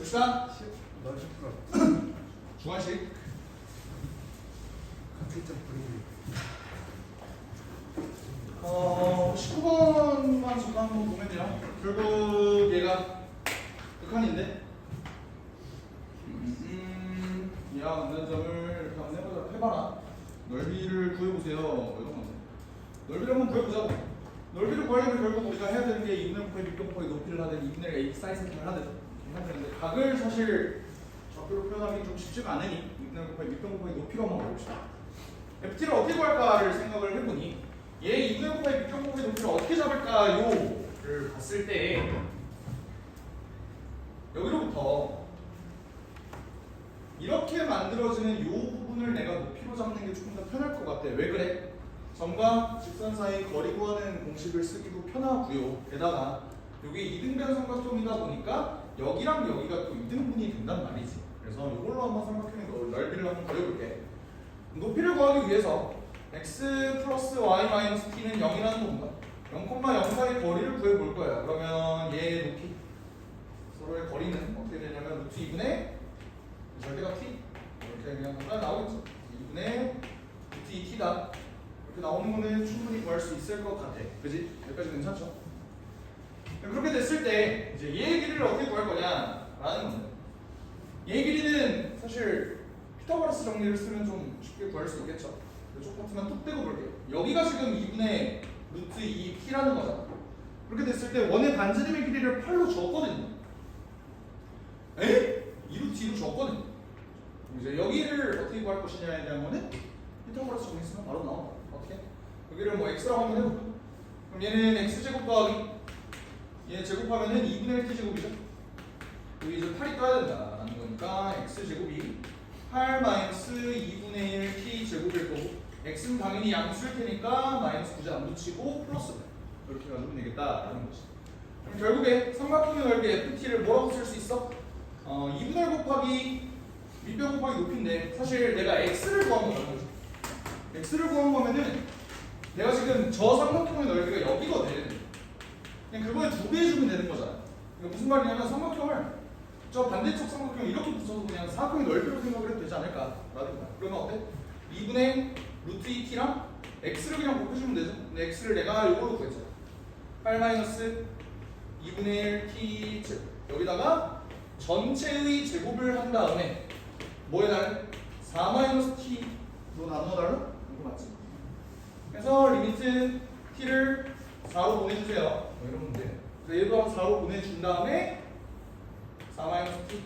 봅시다. 너 중간식. 갑자기 좀 부르네. 19번만 잠깐 한번 보면 돼요. 결국 얘가 극한인데 얘와 만나는 점을 이렇게 한번 해봐라. 넓이를 구해보세요. 이런 건데 넓이를 한번 구해보자고. 넓이를 구하려면 결국 우리가 해야 되는 게 2분의 1곱하기 밑변곱하기 높이를 하든 2분의 1 x 사이 세팅을 하든 해야 되는데 각을 사실 적도로 표현하기 좀 쉽지가 않으니 2분의 1 곱하기 밑변곱하기 높이로 한번 가봅시다. ft를 어떻게 구할까를 생각을 해보니 얘 2분의 1 곱하기 밑변곱하기 높이를 어떻게 잡을까요를 봤을 때 여기로부터 이렇게 만들어지는 이 부분을 내가 높이로 잡는 게 조금 더 편할 것 같아. 왜 그래? 점과 직선 사이 거리 구하는 공식을 쓰기도 편하고요. 게다가 이게 이등변 삼각형이다 보니까 여기랑 여기가 또 이등분이 된단 말이지. 그래서 이걸로 한번 삼각형의 넓이를 한번 그려볼게. 높이를 구하기 위해서 x 플러스 y 마이너스 t는 0이라는 건가? 0,0 사이 거리를 구해볼 거야. 그러면 얘의 높이 서로의 거리는 어떻게 되냐면 루트 2분의 절대가 t 이렇게 그냥 뭔가 나오겠죠. 2분의 루트 2t다. 이렇게 나오는 거는 충분히 구할 수 있을 것 같아. 그지? 여기까지 괜찮죠? 그렇게 됐을 때 이제 얘의 길이를 어떻게 구할 거냐라는 건데 얘의 길이는 사실 피타고라스 정리를 쓰면 좀 쉽게 구할 수 있겠죠. 이쪽 같으면 뚝 떼고 볼게요. 여기가 지금 2분의 루트 2t라는 거잖아. 그렇게 됐을 때 원의 반지름의 길이를 8로 줬거든요. 에? 2루트 2로 줬거든요. 이제 여기를 어떻게 구할 것이냐에 대한 거는 피타고라스 정리 쓰면 바로 나와. 어떻게? 여기를 뭐 x라고 한번 해볼까? 그럼 얘는 x제곱 더하기 얘 제곱하면은 2분의 1 t제곱이죠. 여기 이제 8이 떠야 된다라는 거니까 x제곱이 8 마이너스 2분의 1 t제곱일 거고 x는 당연히 양수일 테니까 마이너스 굳이 안 붙이고 플러스 이렇게 가지고 되겠다라는 거지. 그럼 결국에 삼각형의 넓이 ft를 뭐라고 쓸 수 있어? 2분의 1 곱하기 밑변 곱하기 높이인데 사실 내가 x를 구한 거잖아. x를 구한 거면은 내가 지금 저 삼각형의 넓이가 여기거든. 그냥 그거에 2배 해주면 되는 거잖아. 그러니까 무슨 말이냐면 삼각형을 저 반대쪽 삼각형 이렇게 붙여서 그냥 사각형의 넓이로 생각을 해도 되지 않을까라는 거야. 그러면 어때? 2분의 루트 2t랑 x를 그냥 곱해주면 되죠. 근데 x를 내가 요걸로 구했잖아. 8 마이너스 2분의 1 t 제곱 여기다가 전체의 제곱을 한 다음에 뭐 해달래? 4 마이너스 t로 나눠달라? 이거 맞지? 그래서 리미트 t를 4로 보내주세요. 뭐 이러면 돼. 그래서 얘도 한 4로 보내준 다음에 4 마이너스 t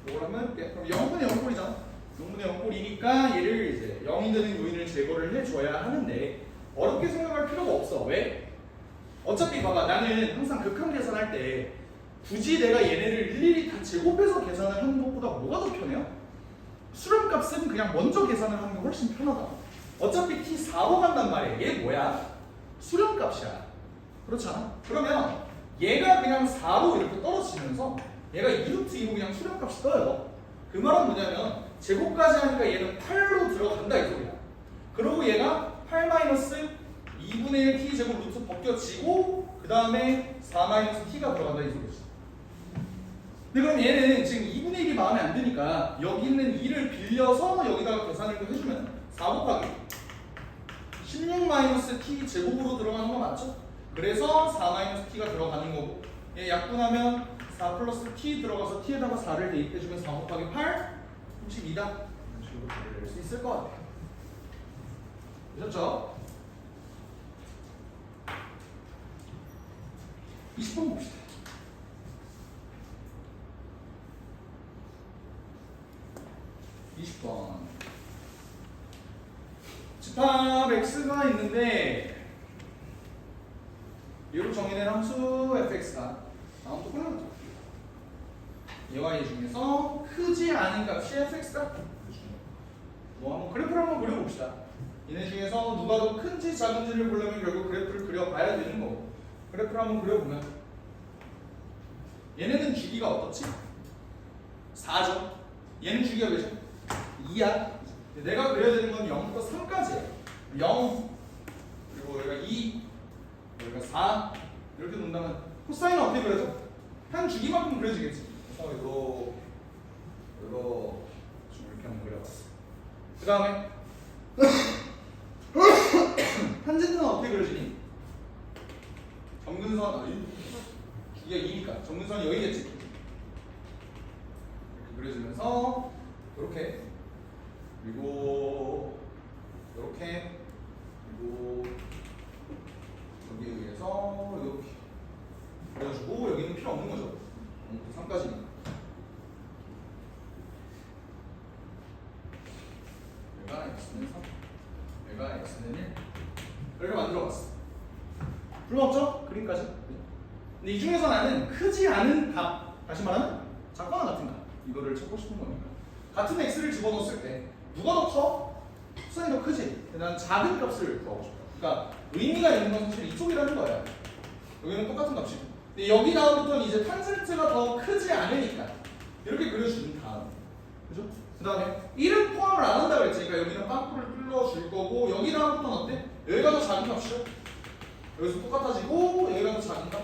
이걸 하면 돼. 그럼 0분의 0꼴이잖아. 0분의 0꼴이니까 얘를 이제 0이 되는 요인을 제거를 해줘야 하는데 어렵게 생각할 필요가 없어. 왜? 어차피 봐봐. 나는 항상 극한 계산할 때 굳이 내가 얘네를 일일이 다 제곱해서 계산을 하는 것보다 뭐가 더 편해요? 수렴값은 그냥 먼저 계산을 하는 게 훨씬 편하다. 어차피 t 4로 간단 말이야. 얘 뭐야? 수렴값이야. 그렇잖아? 그러면 얘가 그냥 4로 이렇게 떨어지면서 얘가 2루트 2로 그냥 수렴값이 떠요. 그 말은 뭐냐면 제곱까지 하니까 얘는 8로 들어간다 이 소리야. 그리고 얘가 8 마이너스 2분의 1 t 제곱 루트 벗겨지고 그 다음에 4 마이너스 t가 들어간다 이 소리지. 근데 그럼 얘는 지금 2분의 1이 마음에 안 드니까 여기 있는 2를 빌려서 여기다가 계산을 또 해주면 4 곱하기 16 마이너스 t 제곱으로 들어가는 거 맞죠? 그래서 4 마이너스 t가 들어가는 거고 얘 약분하면 4 플러스 t 들어가서 t에다가 4를 대입해주면 4 곱하기 8 32다. 이런 식으로 답을 낼 수 있을 것 같아요. 되셨죠? 20번 봅시다. 집합 x가 있는데 얘로 정의된 함수 fx가 다음부터 끝나죠. 얘와 얘 중에서 크지 않은 값이 fx다. 뭐 한번 그래프를 한번 그려봅시다. 얘네 중에서 누가 더 큰지 작은지를 보려면 결국 그래프를 그려봐야 되는 거고 그래프를 한번 그려보면 얘네는 주기가 어떻지? 4죠. 얘는 주기가 몇이야? 2야. 내가 그려야 되는 건 0부터 3까지예요. 0 그리고 여기가 2 여기가 4 이렇게 놓는다면 코사인은 어떻게 그려져? 한 주기만큼 그려지겠지. 그래서 이렇게 이거 좀 이렇게 한번 그려봤어. 그 다음에 탄젠트는 어떻게 그려지니? 점근선 이게 2니까 점근선이 여기겠지. 이렇게 그려지면서 이렇게 그리고 이렇게 그리고 여기에 의해서 이렇게 그려주고 여기는 필요 없는 거죠. 3까지니까. 얘가 x는 3, 얘가 x는 1 이렇게 만들어봤어. 불법죠? 그림까지. 근데 이 중에서 나는 크지 않은 값, 다시 말하면 작거나 같은 값, 이거를 찾고 싶은 거니까 같은 x를 집어넣었을 때 누가 더 커? 수산이 더 크지? 난 작은 값을 구하고 싶다. 그러니까 의미가 있는 건 사실 이쪽이라는 거야. 여기는 똑같은 값이고. 근데 여기 다음부터는 이제 탄젠트가 더 크지 않으니까 이렇게 그려주는 다음, 그죠? 그 다음에 1은 포함을 안 한다고 했지. 그러니까 여기는 빵꾸를 뚫어줄 거고 여기 다음부터는 어때? 여기가 더 작은 값이죠? 여기서 똑같아지고 여기가 더 작은 값.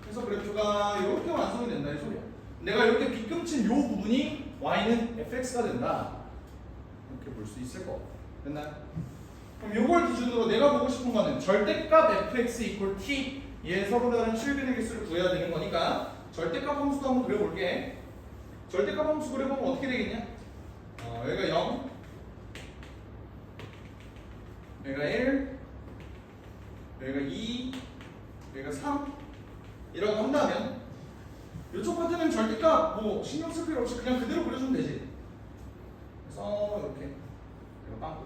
그래서 그래프가 이렇게 완성이 된다 이 소리야. 내가 이렇게 빗금친 이 부분이 y는 fx가 된다. 이렇게 볼 수 있을 거. 됐나요? 그럼 이걸 기준으로 내가 보고 싶은 거는 절대값 fx equal t. 얘 서로 다른 실근의 개수를 구해야 되는 거니까 절대값 함수도 한번 그려볼게. 절대값 함수 그려보면 어떻게 되겠냐? 여기가 0, 여기가 1, 여기가 2, 여기가 3 이라고 한다면 이쪽 파트는 절대값 뭐 신경 쓸 필요 없이 그냥 그대로 그려주면 되지. 그래서 이렇게 이거 빵꾸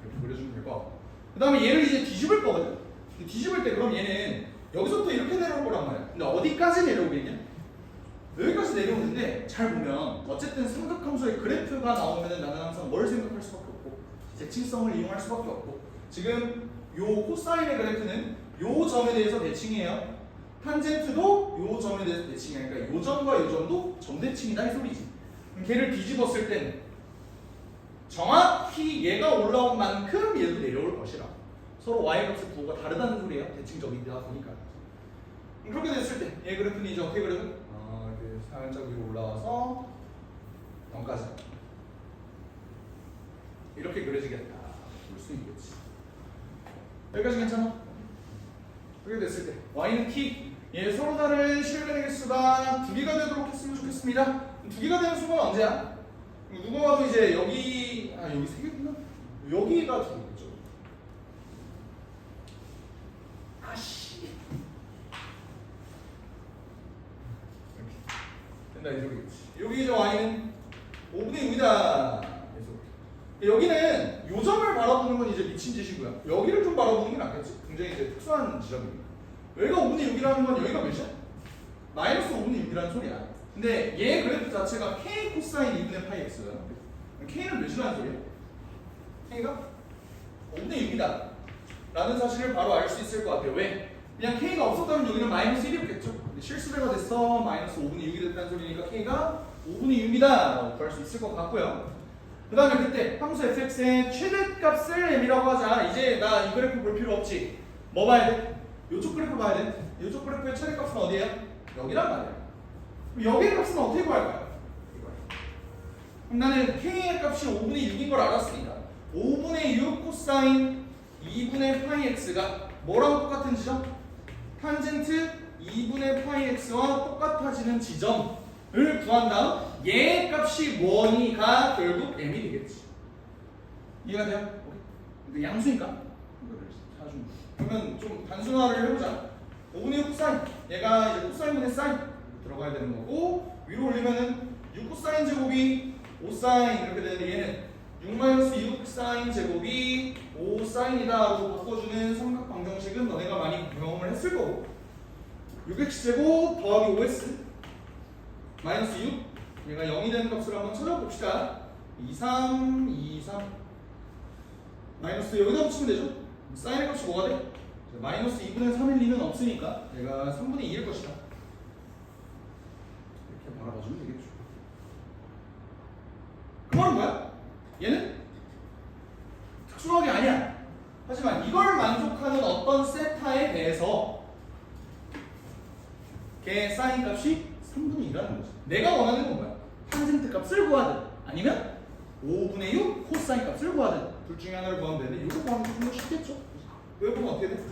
이렇게 그려주면 될 것 같고, 그 다음에 얘를 이제 뒤집을 거거든. 뒤집을 때 그럼 얘는 여기서부터 이렇게 내려올 거란 말이야. 근데 어디까지 내려오겠냐? 여기까지 내려오는데 잘 보면 어쨌든 삼각함수의 그래프가 나오면은 나는 항상 뭘 생각할 수밖에 없고 대칭성을 이용할 수밖에 없고, 지금 요 코사인의 그래프는 요 점에 대해서 대칭이에요. 탄젠트도 요 점에 대해서 대칭이야. 그러니까 요 점과 요 점도 점대칭이다 이 소리지. 그럼 걔를 뒤집었을 때는 정확히 얘가 올라온 만큼 얘도 내려올 것이라. 서로 y값의 부호가 다르다는 소리예요. 대칭적이다 보니까. 그렇게 됐을 때 얘 그래프는 이제 어떻게 그려요? 이렇게 살짝 위로 올라와서 0까지 이렇게 그려지겠다 볼 수 있겠지. 여기까지 괜찮아? 그렇게 됐을 때 y는 t, 얘 서로 다른 실근의 개수가 2개가 되도록 했으면 좋겠습니다. 2개가 되는 순간 언제야? 누가 봐도 이제 여기 여기 3개구나? 여기가 2개겠죠. 아씨 된다 이 소리겠지. 여기 이제 y는 5분의 6이다. 여기는 요 점을 바라보는 건 이제 미친 짓이고요. 여기를 좀 바라보는 게 낫겠지. 굉장히 이제 특수한 지점입니다. 여기가 5분의 6이라는 건 여기가 몇이야? 마이너스 5분의 6이라는 소리야. 근데 얘 그래프 자체가 k 코사인 2분의 파이 x야. k는 몇이라는 소리야? k가 5분의 6이다 라는 사실을 바로 알 수 있을 것 같아요. 왜? 그냥 k가 없었다면 여기는 마이너스 1이었겠죠. 실수배가 됐어. 마이너스 5분의 6이 됐다는 소리니까 k가 5분의 6이다 라고 구할 수 있을 것 같고요. 그 다음에 그때 함수 fx의 최대값을 m이라고 하자. 이제 나 이 그래프 볼 필요 없지. 뭐 봐야 돼? 요쪽 그래프 봐야 돼. 요쪽 그래프의 최대값은 어디예요? 여기란 말이야. 그럼 여기의 값은 어떻게 구할까요? 그럼 나는 k의 값이 5분의 6인 걸 알았으니까 5분의 6 코사인 2분의 파이 x가 뭐랑 똑같은 지점? 탄젠트 2분의 파이 x와 똑같아지는 지점을 구한 다음 얘의 값이 뭐니가 결국 m이 되겠지. 이해가 돼요? 오케이. 양수니까 이거를 찾아주면 돼. 그러면 좀 단순화를 해보자. 5분의 6 코사인, 얘가 이제 코사인분의 사인 들어가야 되는 거고, 위로 올리면은 6 코사인 제곱이 5 사인 이렇게 되는데 얘는 6 사인 제곱이 5 사인이다라고 바꿔주는 삼각 방정식은 너네가 많이 경험을 했을 거고, 6x 제곱 더하기 5s 마이너스 6, 얘가 0이 되는 값을 한번 찾아봅시다. 2, 3, 2, 3 마이너스 여기다 붙이면 되죠? 사인의 값이 뭐가 돼? 마이너스 2분의 3일 리는 없으니까 얘가 3분의 2일 것이다. 이렇게 바라봐주면 되겠죠. 그 말은 뭐야? 얘는 특수하게 아니야. 하지만 이걸 만족하는 어떤 세타에 대해서 걔 사인 값이 3분의 2라는 거지. 내가 원하는 건 뭐야? 탄젠트 값을 구하든 아니면 5분의 6 코사인 값을 구하든 둘 중에 하나를 구하면 되는데 이거 구하면 좀 더 쉽겠죠? 여기 보면 어떻게 돼?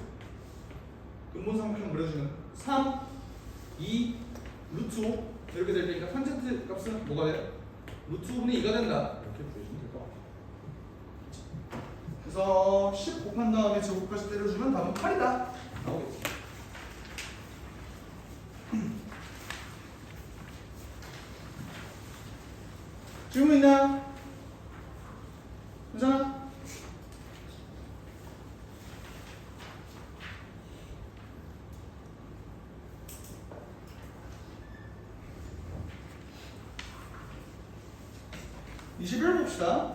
근본 삼각형 그려주면 3, 2, 루트 5 이렇게 될 테니까 탄젠트 값은 뭐가 돼요? 루트 5분의 2가 된다 이렇게 보여주면 될 것 같아요. 그래서 10 곱한 다음에 제곱까지 때려주면 답은 8이다 나오겠죠. 질문 있나? 괜찮아? (21) 봅시다.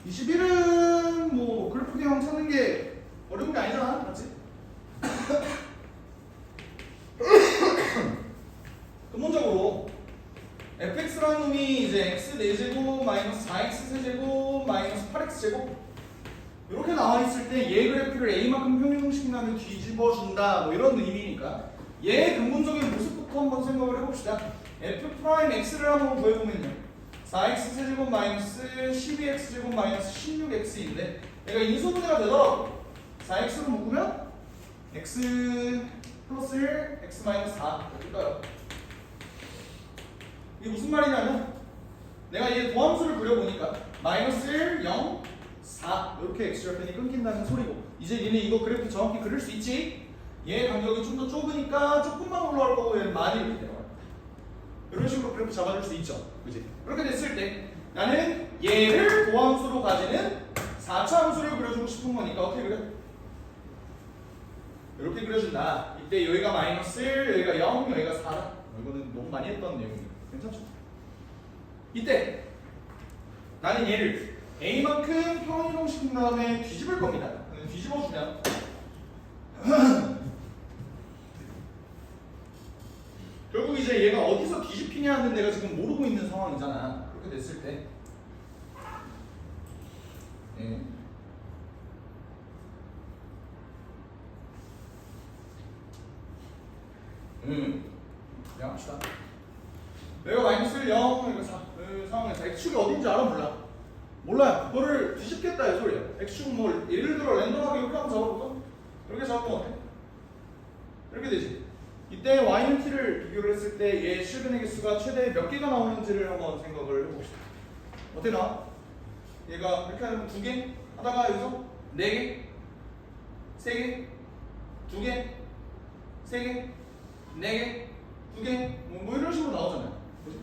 21은 뭐 그래프 개형 찾는 게 어려운 게 아니잖아, 맞지? 근본적으로 fx라는 놈이 이제 x 4제곱 마이너스 4x 세제곱 마이너스 8x 제곱 이렇게 나와 있을 때 얘 그래프를 a만큼 평행공식이라면 뒤집어 준다 뭐 이런 의미니까 얘의 근본적인 모습부터 한번 생각을 해봅시다. f 프라임 x를 한번 구해보면요 4x 세제곱 마이너스 12x 제곱 마이너스 16x인데 얘가 인수분해가 되더라고. 4x로 묶으면 x 플러스 1 x 마이너스 4 이럴까요? 이게 무슨 말이냐면 내가 얘 도함수를 그려보니까 마이너스 1, 0, 4 이렇게 x절편이 끊긴다는 소리고 이제 얘는 이거 그래프 정확히 그릴 수 있지? 얘 간격이 좀 더 좁으니까 조금만 올라올 거고 얘는 많이 이렇게 내려가요. 이런 식으로 그래프 잡아줄 수 있죠. 그치? 그렇게 됐을 때 나는 얘를 도함수로 가지는 4차 함수를 그려주고 싶은 거니까 어떻게 그려? 이렇게 그려준다. 이때 여기가 마이너스 1, 여기가 0, 여기가 4다. 이거는 너무 많이 했던 내용이에요. 괜찮죠? 이때 나는 얘를 a만큼 평행이동시킨 다음에 뒤집을 겁니다. 뒤집어주면 결국 이제 얘가 어디서 뒤집히냐는 내가 지금 모르고 있는 상황이잖아. 그렇게 됐을 때 그냥 합시다. 내가 마이너스 1, 0, 이거 4 상황에서 x축이 어딘지 알아? 몰라? 몰라요. 그거를 뒤집겠다 이 소리야. x축은 뭐 예를 들어 랜덤하게 이렇게 한번 잡아볼까? 이렇게 잡으면 어때? 이렇게 되지. 이때 y는 t를 비교를 했을 때 얘 실근의 개수가 최대 몇 개가 나오는지를 한번 생각을 해봅시다. 어떻게 나와? 얘가 이렇게 하면 2개 하다가 여기서 4개 3개 2개 3개 4개 2개 뭐 이런 식으로 나오잖아요. 그치?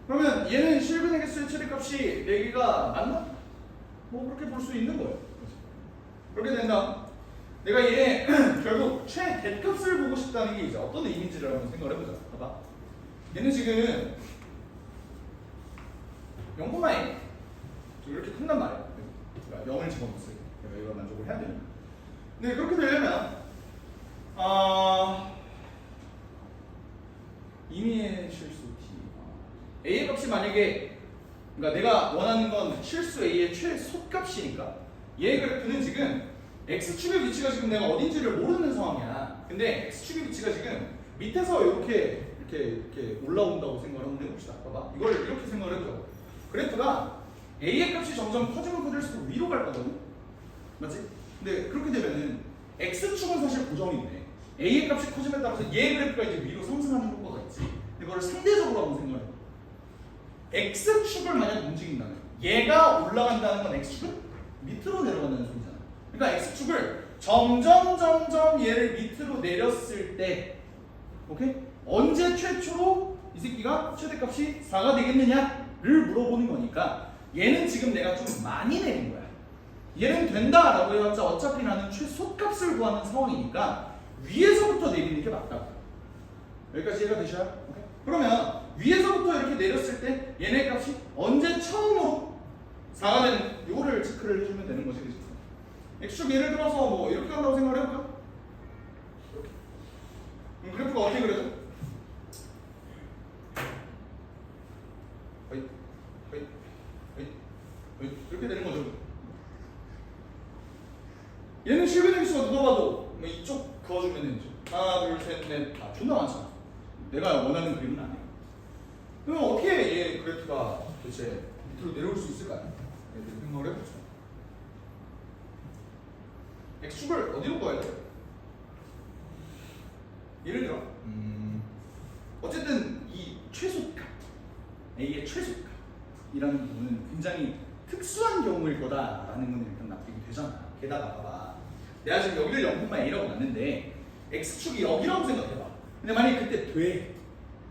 그러면 얘는 실근의 개수의 최대값이 4개가 맞나? 뭐 그렇게 볼 수 있는 거예요. 그치? 그렇게 된다. 내가 얘 결국 최대값을 보고 싶다는 게 이제 어떤 의미인지를 한번 생각을 해보자. 봐봐. 얘는 지금 0,1 이렇게 큰단 말이야. 그러니까 0을 집어넣었어요. 내가 이걸 만족을 해야 되니까. 근데 그렇게 되려면 임의의 실수 t a의 값이 만약에 그러니까 내가 원하는 건 실수 a의 최소값이니까 얘 그래프는 지금 x축의 위치가 지금 내가 어딘지를 모르는 상황이야. 근데 x축의 위치가 지금 밑에서 이렇게 올라온다고 생각을 한번 해봅시다. 봐봐. 이걸 이렇게 생각을 해보자. 그래프가 a의 값이 점점 커지면 커질수록 위로 갈 거거든. 맞지? 근데 그렇게 되면은 x축은 사실 고정인데 a의 값이 커짐에 따라서 얘 그래프가 이제 위로 상승하는 효과가 있지. 이거를 상대적으로 한번 생각해. x축을 만약 움직인다면 얘가 올라간다는 건 x축은 밑으로 내려간다는 소리잖아. 그러니까 x축을 점점 얘를 밑으로 내렸을 때 오케이? 언제 최초로 이 새끼가 최대값이 4가 되겠느냐를 물어보는 거니까 얘는 지금 내가 좀 많이 내린 거야. 얘는 된다라고 해봤자 어차피 나는 최소값을 구하는 상황이니까 위에서부터 내리는 게 맞다고. 여기까지 이해가 되셔요? 오케이? 그러면 위에서부터 이렇게 내렸을 때 얘네 값이 언제 처음으로 4가 되는 요거를 체크를 해주면 되는 거지. 그치? x축 예를 들어서 뭐 이렇게 한다고 생각을 해볼까? 이렇게. 그럼 그래프가 어떻게 그려져? 이렇게 되는 거죠. 얘는 실근의 개수가 누가 봐도 뭐 이쪽 그어주면 되죠. 하나, 둘, 셋, 넷, 다 존나 많잖아. 내가 원하는 그림은 아니에요. 그럼 어떻게 얘 그래프가 도대체 밑으로 내려올 수 있을까요? 이렇게 생각을 해보죠. x축을 어디로 꺼야 돼요? 예를 들어 어쨌든 이 최소값 a의 최소값이라는 부분은 굉장히 특수한 경우일 거다라는 건 일단 납득이 되잖아. 게다가 봐봐, 내가 지금 여기를 0,a라고 놨는데 x축이 여기라고 생각해봐. 근데 만약에 그때 돼,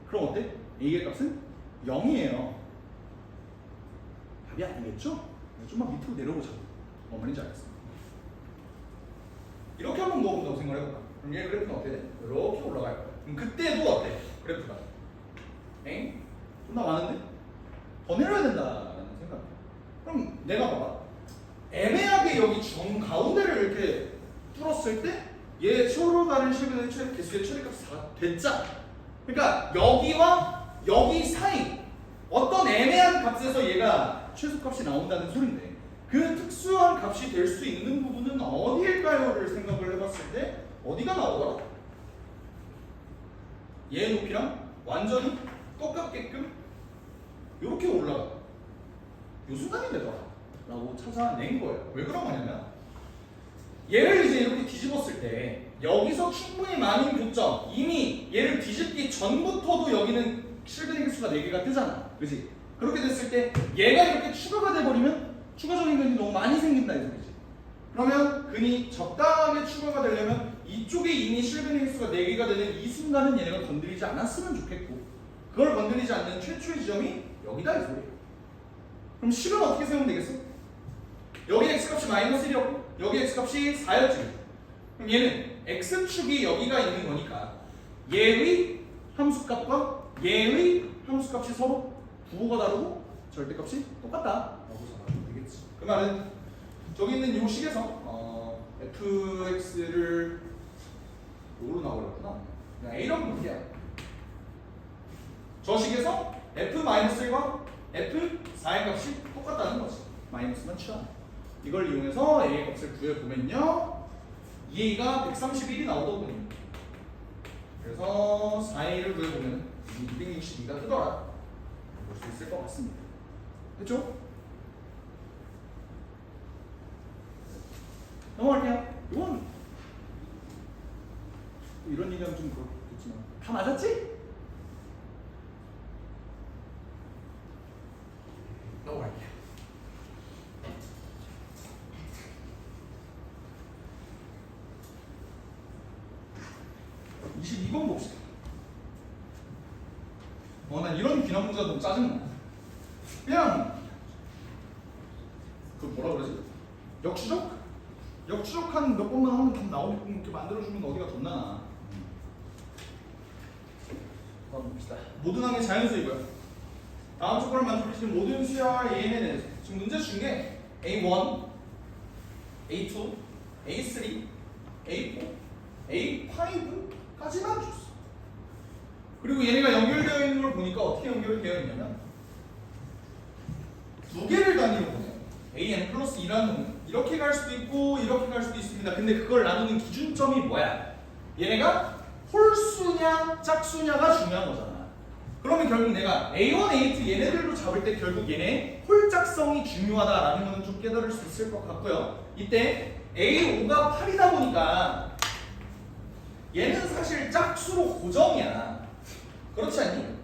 그럼 어때? a의 값은 0이에요. 답이 아니겠죠? 좀만 밑으로 내려보자고. 뭔 말인지 알겠어? 이렇게 한번 넣어본다고 생각을 해볼까? 그럼 얘 그래프는 어떻게 돼? 이렇게 올라갈 거야. 그럼 그때도 어때? 그래프가 엥? 존나 많은데? 더 내려야 된다라는 생각이야. 그럼 내가 봐봐, 애매하게 여기 정가운데를 이렇게 뚫었을 때 얘 서로 다른 실근의 개수의 처리값이 다 됐잖아. 그러니까 여기와 여기 사이 어떤 애매한 값에서 얘가 최소값이 나온다는 소린데, 그 특수한 값이 될 수 있는 부분은 어디일까요?를 생각을 해봤을 때 어디가 나오더라? 얘 높이랑 완전히 똑같게끔 이렇게 올라가. 요 순간이 되더라 라고 찾아낸 거예요. 왜 그런 거냐면, 얘를 이제 이렇게 뒤집었을 때 여기서 충분히 많은 교점, 이미 얘를 뒤집기 전부터도 여기는 실근의 개수가 4개가 뜨잖아. 그치? 그렇게 됐을 때 얘가 이렇게 추가가 돼버리면 추가적인 근이 너무 많이 생긴다 이 소리지. 그러면 근이 적당하게 추가가 되려면 이쪽에 이미 실근의 개수가 4개가 되는 이 순간은 얘네가 건드리지 않았으면 좋겠고, 그걸 건드리지 않는 최초의 지점이 여기다 이 소리예요. 그럼 식은 어떻게 세우면 되겠어? 여기 x값이 -1이었고 여기 x값이 4였지. 그럼 얘는 x축이 여기가 있는 거니까 얘의 함수값과 얘의 함수값이 서로 부호가 다르고 절대값이 똑같다 라고 잡아주면 되겠지. 그 말은 저기 있는 요 식에서 fx를 요로 나오려구나. 그냥 a라고 볼게요. 저 식에서 f-1과 f4의 값이 똑같다는 거지. 마이너스만 취하네. 이걸 이용해서 a의 값을 구해보면요, 2a가 131이 나오더군요. 그래서 4a를 구해보면 262가 뜨더라 볼 수 있을 것 같습니다. 됐죠? 넘어갈게요. 이건 이런 얘기하면 좀 그렇겠지만 다 맞았지? 넘어갈게요. 22번 봅시다. 난 이런 귀남 문제가 너무 짜증나. 그냥 그 뭐라 그러지? 역추적 한 몇 번만 하면 좀 나오게끔 이렇게 만들어주면 어디가 돈 나나. 한번 봅시다. 모든 항의 자연수이고요. 다음 조건을 만족시키는 모든 수야와 AN에 지금 문제 준 게 A1, A2, A3, A4, A5까지만 줬어. 그리고 얘네가 연결되어 있는 걸 보니까 어떻게 연결이 되어 있냐면 두 개를 단위로 보내요. AN 플러스 2라는 이렇게 갈 수도 있고 이렇게 갈 수도 있습니다. 근데 그걸 나누는 기준점이 뭐야? 얘네가 홀수냐 짝수냐가 중요한 거잖아. 그러면 결국 내가 A1, A2 얘네들로 잡을 때 결국 얘네 홀짝성이 중요하다라는 거는 좀 깨달을 수 있을 것 같고요. 이때 A5가 8이다 보니까 얘는 사실 짝수로 고정이야. 그렇지 않니?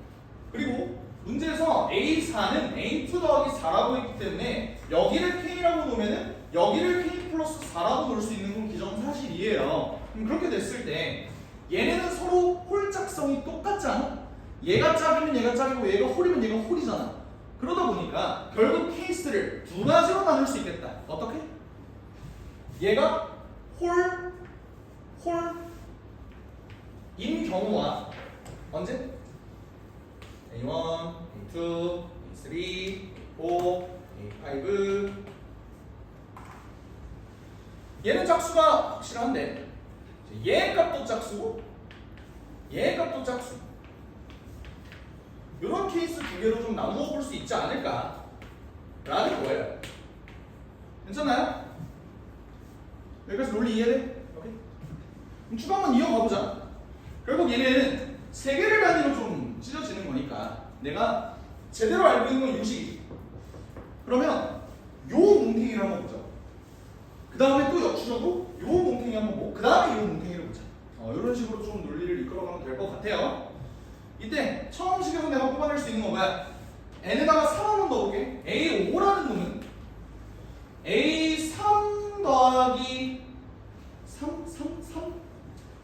그리고 문제에서 A4는 A2 더하기 4라고 했기 때문에 여기를 K라고 놓으면은 여기를 K 플러스 4라고 놓을 수 있는 건 기정은 사실이에요. 그럼 그렇게 됐을 때 얘네는 서로 홀짝성이 똑같지 않아? 얘가 짝이면 얘가 짝이고 얘가 홀이면 얘가 홀이잖아. 그러다 보니까 결국 케이스를 두 가지로 나눌 수 있겠다. 어떻게? 얘가 홀인 경우와 언제? A1, A2, A3, A4, A5 얘는 짝수가 확실한데 얘 값도 짝수고 얘 값도 짝수. 이런 케이스 두 개로 좀 나누어 볼 수 있지 않을까 라는 거예요. 괜찮나요? 여기까지 논리 이해돼? 오케이. 그럼 추가 한번 이어가보자. 결국 얘네는 세 개를 단위로 좀 찢어지는 거니까 내가 제대로 알고 있는 건 요식이지. 그러면 요 뭉탱이를 한번 보자. 그 다음에 또 역추적으로 요 뭉탱이 한번 보고 그 다음에 요 뭉탱이를 보자. 이런 식으로 좀 논리를 이끌어가면 될 것 같아요. 이때 처음 식에서 내가 뽑아낼 수 있는 건 뭐야? n에다가 3 한번 넣어볼게. a5라는 놈은 a3 더하기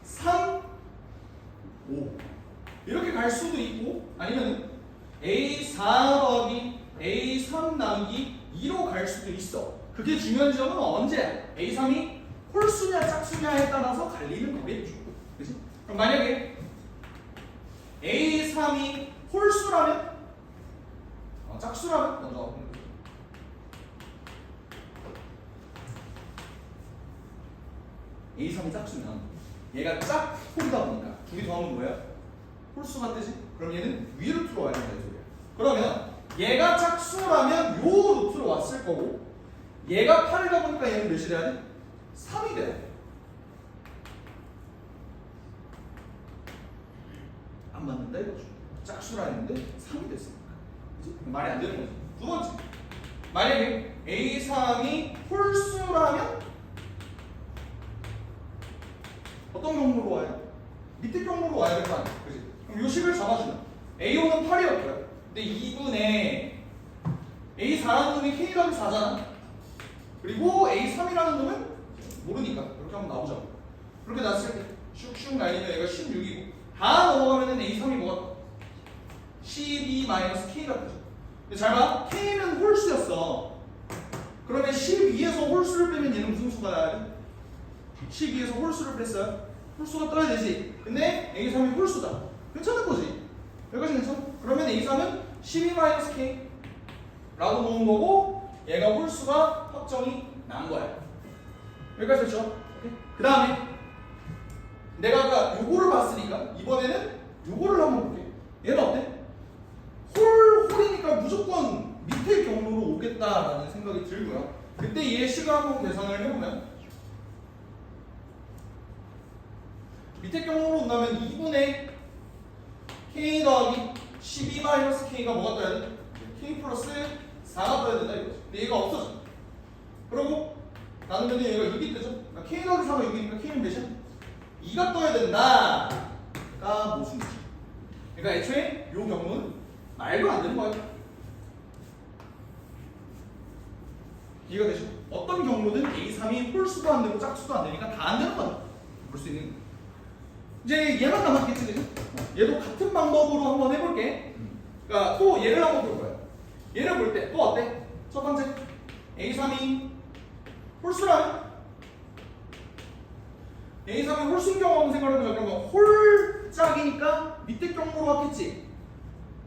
3 5 이렇게 갈 수도 있고 아니면 a4 더하기 a3 나누기 2로 갈 수도 있어. 그게 중요한 점은 언제야? a3이 홀수냐 짝수냐에 따라서 갈리는 거겠죠. 그치? 그럼 만약에 a3이 홀수라면 짝수라면 먼저 a3이 짝수면 얘가 짝홀이다 보니까 둘이 더하면 뭐야? 홀수가 뜨지? 그럼 얘는 위 루트로 와야 된다는 소리야. 그러면 얘가 짝수라면 요 루트로 왔을 거고 얘가 8이다 보니까 얘는 몇이 돼야 돼? 3이 돼야 돼. 안 맞는다 이거죠. 짝수라 했는데 3이 됐으니까. 그치? 말이 안 되는 거지. 두 번째, 만약에 A3이 홀수라면 어떤 경로로 와요? 밑에 경로로 와야 될 거 아니야. 그치? 그럼 요 식을 잡아주면 A5는 8이었고요. 근데 2분의 A4라는 놈이 K가 4잖아. 그리고 A3이라는 놈은 모르니까 이렇게 한번 나오자고. 그렇게 났을 때 슉슉 날리면 얘가 16이고 다 넘어가면은 A3이 뭐가 12-K가 되죠. 근데 잘 봐. K는 홀수였어. 그러면 12에서 홀수를 빼면 얘는 무슨 수가 나야 돼? 12에서 홀수를 뺐어요. 홀수가 떠야 되지. 근데 A3이 홀수다. 괜찮은 거지. 여기까지 괜찮아? 그러면 A3은 12-K 라고 놓은 거고 얘가 홀수가 확정이 난 거야. 여기까지 됐죠? 그 다음에 내가 아까 요거를 봤으니까 이번에는 요거를 한번 볼게. 얘는 어때? 홀이니까 무조건 밑에 경로로 오겠다라는 생각이 들고요. 그때 얘 식을 한번 계산을 해보면 밑에 경로로 온다면 2분의 K 더하기 12-K가 뭐가 떠야 돼? K 플러스 4가 떠야 된다 이거지. 근데 얘가 없어져. 그리고 나누면 얘가 6이 뜨죠? 그러니까 K 더하기 4가 6이니까 K는 몇이야? 2가 떠야 된다가 모순이지. 그러니까 애초에 요 경우는 말도 안 되는 거야. 이해가 되죠? 어떤 경우든 A3이 홀수도 안 되고 짝수도 안 되니까 다 안 되는 거야. 볼 수 있는. 이제 얘만 남았겠지, 그죠? 얘도 같은 방법으로 한번 해볼게. 그러니까 또 얘를 한번 볼 거야. 얘를 볼 때 또 어때? 첫 번째 A3이 홀수라면 A3이 홀수인 경우 한번 생각해보자. 그러면 홀짝이니까 밑에 경로로 왔겠지.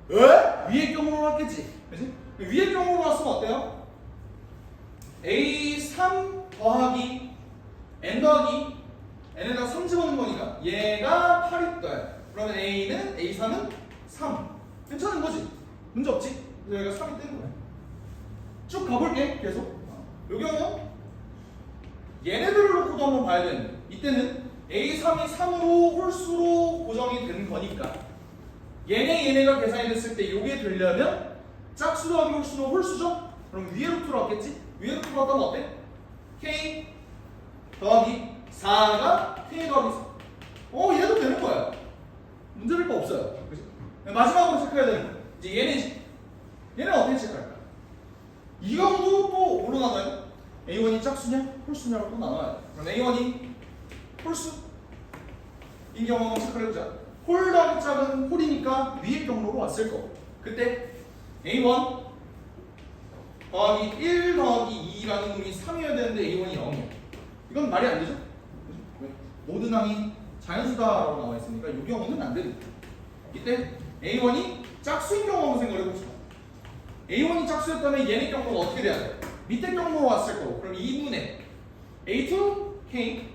위에 경로로 왔겠지. 그치? 위에 경로로 왔으면 어때요? A3 더하기 N 더하기 N에다가 3 집어넣는 거니까 얘가 8이 떠요. 그러면 A는 A3은 3. 괜찮은 거지? 문제 없지? 그래서 얘가 3이 뜨는 거야. 쭉 가볼게. 계속. 요 경우 얘네들을 놓고도 한번 봐야 되는데 이때는 A3이 3으로 홀수로 고정이 된 거니까 얘네가 계산이 됐을 때 요게 되려면 짝수 더하기 홀수는 홀수죠? 그럼 위에 루트로 왔겠지? 위에 루트로 왔다면 어때? K 더하기 4가 K 더하기 4. 얘도 되는 거야. 문제될 거 없어요. 그치? 마지막으로 체크해야 되는 거. 이제 얘네지. 얘는 어떻게 체크할까? 이 경우도 또 뭘로 나눠요? A1이 짝수냐? 홀수냐로 또 나눠야 돼. 그럼 A1이 홀수? 이 경우 한번 체크를 해보자. 홀 더하기 짝은 홀이니까 위의 경로로 왔을 거고. 그때 A1 더하기 1 더하기 2라는 놈이 3이어야 되는데 A1이 0이야. 이건 말이 안 되죠? 왜? 모든 항이 자연수다라고 나와 있으니까 이 경우는 안 되는 거야. 이때 A1이 짝수인 경우 한번 생각해 봅시다. A1이 짝수였다면 얘네 경로가 어떻게 돼야 돼? 밑에 경로로 왔을 거고. 그럼 2분의 A2 K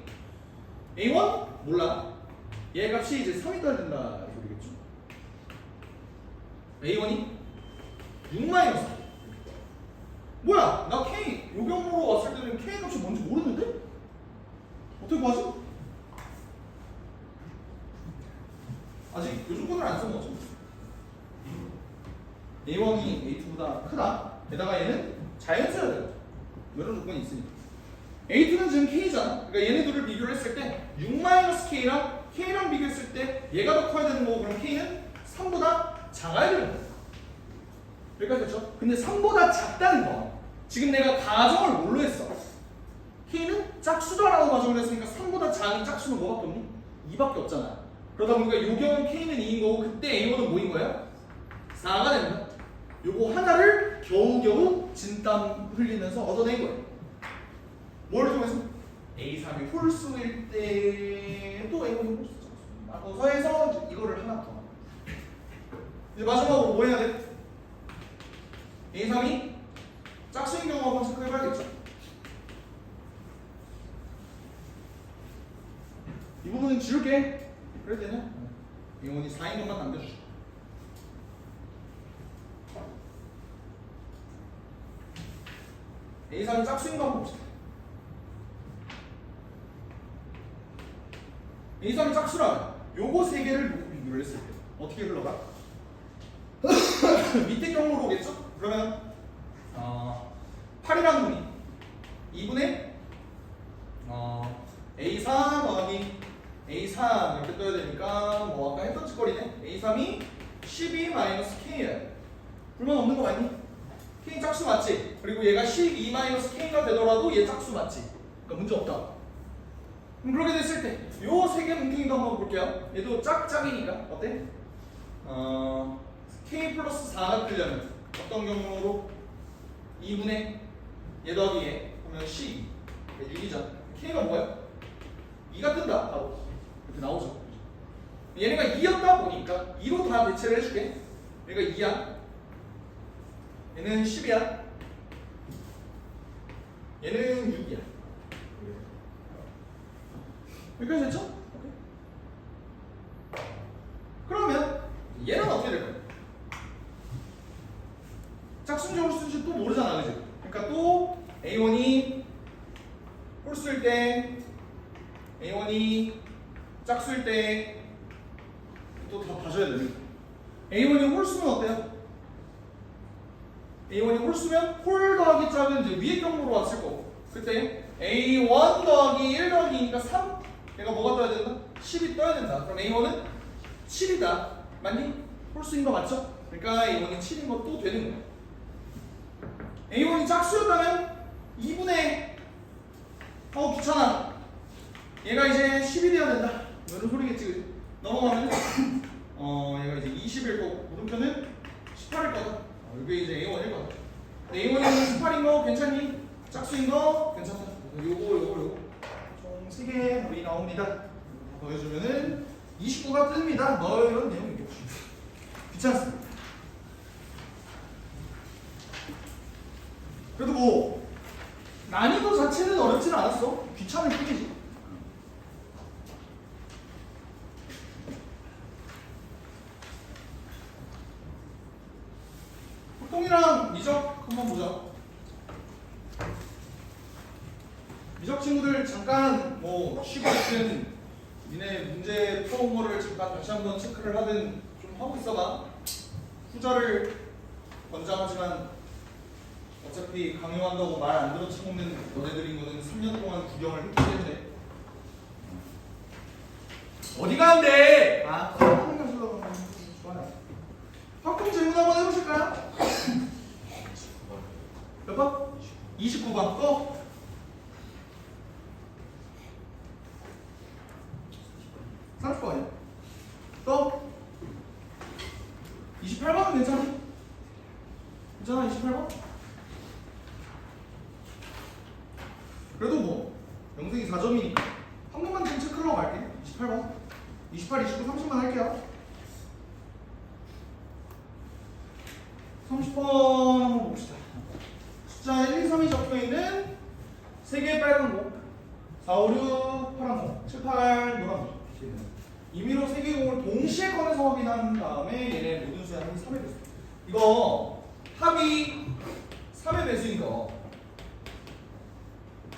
A1 몰라. 얘 값이 이제 3이 떠야 된다 소리겠죠. A1이 6 마이너스 뭐야? 나 K 요 경로로 왔을 때는 K 값이 뭔지 모르는데? 어떻게 구하지? 아직 요 조건을 안 써먹었죠. A1이 A2보다 크다. 게다가 얘는 자연수여야 돼요. 이런 조건이 있으니까. A2는 지금 K잖아. 그러니까 얘네 둘을 비교를 했을 때 6-K랑 K랑 비교했을 때 얘가 더 커야 되는 거고, 그럼 K는 3보다 작아야 되는 거야. 여기까지 됐죠? 근데 3보다 작다는 거, 지금 내가 가정을 뭘로 했어? K는 짝수다라고 가정을 했으니까 3보다 작은 짝수는 뭐밖에 없니? 2밖에 없잖아. 그러다 보니까 요 경우는 K는 2인 거고, 그때 A1은 뭐인 거야? 4가 되는 거야. 요거 하나를 겨우겨우 진땀 흘리면서 얻어낸 거예요. 뭘 통해서? A3이 홀수일 때 또 A1이 홀수죠. 나눠서 해서 이거를 하나 더. 이제 마지막으로 뭐 해야 돼? A3이 짝수인 경우 한번 체크해봐야겠죠. 이 부분은 지울게. 그래도 되냐? A1이 4인 것만 남겨주죠. A3이 짝수인 거 한번 봅시다. A3이 짝수라면 요거 세 개를 놓고 비교를 했을 때 어떻게 흘러가? 밑에 경우로 오겠죠? 그러면 8이라는 분이 2분의 A3 더하기 A3 이렇게 떠야 되니까 뭐 아까 했던 짓거리네. A3이 12-K야. 불만 없는 거 맞니? K 짝수 맞지? 그리고 얘가 12-K가 되더라도 얘 짝수 맞지? 그러니까 문제 없다. 그럼 그렇게 됐을 때 요 세 개 뭉탱이도 한번 볼게요. 얘도 짝짝이니까 어때? K 플러스 4가 뜨려면 어떤 경우로? 2분의 얘 더하기 얘 하면 12 6이잖아. K가 뭐야? 2가 뜬다 바로 이렇게 나오죠. 얘네가 2였다 보니까 2로 다 대체를 해줄게. 얘가 2야, 얘는 10이야, 얘는 6이야. 여기까지 됐죠? 그러면 얘는 어떻게 될 거야? 짝수인지 홀수인지 또 모르잖아, 그지? 그러니까 또 A1이 홀수일 때, A1이 짝수일 때 또 다 봐줘야 됩니다. A1이 홀수면 어때요? A1이 홀수면 홀 더하기 짝은 이제 위의 경로로 왔을 거고, 그때 A1 더하기 1 더하기니까 3, 얘가 뭐가 떠야 된다? 10이 떠야 된다. 그럼 A1은 7이다. 맞니? 홀수인 거 맞죠? 그러니까 A1이 7인 것도 되는 거야. A1이 짝수였다면 2분의 귀찮아. 얘가 이제 10이 돼야 된다. 이런 소리겠지, 그지? 넘어가면 얘가 이제 20일 거고, 물음표는 18일 거다. 이게 이제 A1일 거다. A1이 18인 거 괜찮니? 짝수인 거 괜찮다. 요거 총 3개 답이 나옵니다. 더해주면은 29가 뜹니다. 뭐 이런 내용이겠죠. 귀찮습니다. 그래도 뭐 난이도 자체는 어렵지는 않았어. 귀찮을 뿐이지. 확동이랑 미적 한번 보자. 미적 친구들 잠깐 뭐 쉬고 있든 니네 문제 풀어온 거를 잠깐 다시 한번 체크를 하든 좀 하고 있어봐. 후자를 권장하지만 어차피 강요한다고 말 안 들어 쳐먹는 너네들인 거는 3년 동안 구경을 했기 때문에. 어디 가는데? 하는 거 좋아요. 확동 질문 한번 해보실까요? 몇 번? 29번. 또? 또? 28번은 괜찮아? 괜찮아, 28번? 그래도 뭐 영생이 4점이니까 한 번만 좀 체크하러 갈게. 28번 28, 29, 30만 할게요. 30번 한번 봅시다. 숫자 1, 2, 3이 적혀있는 3개의 빨간 공, 4, 5, 6 파란 공, 7, 8 노란 공. 임의로 3개의 공을 동시에 꺼내서 확인한 다음에 얘네 모든 수의 합이 3의 배수. 이거 합이 3의 배수니까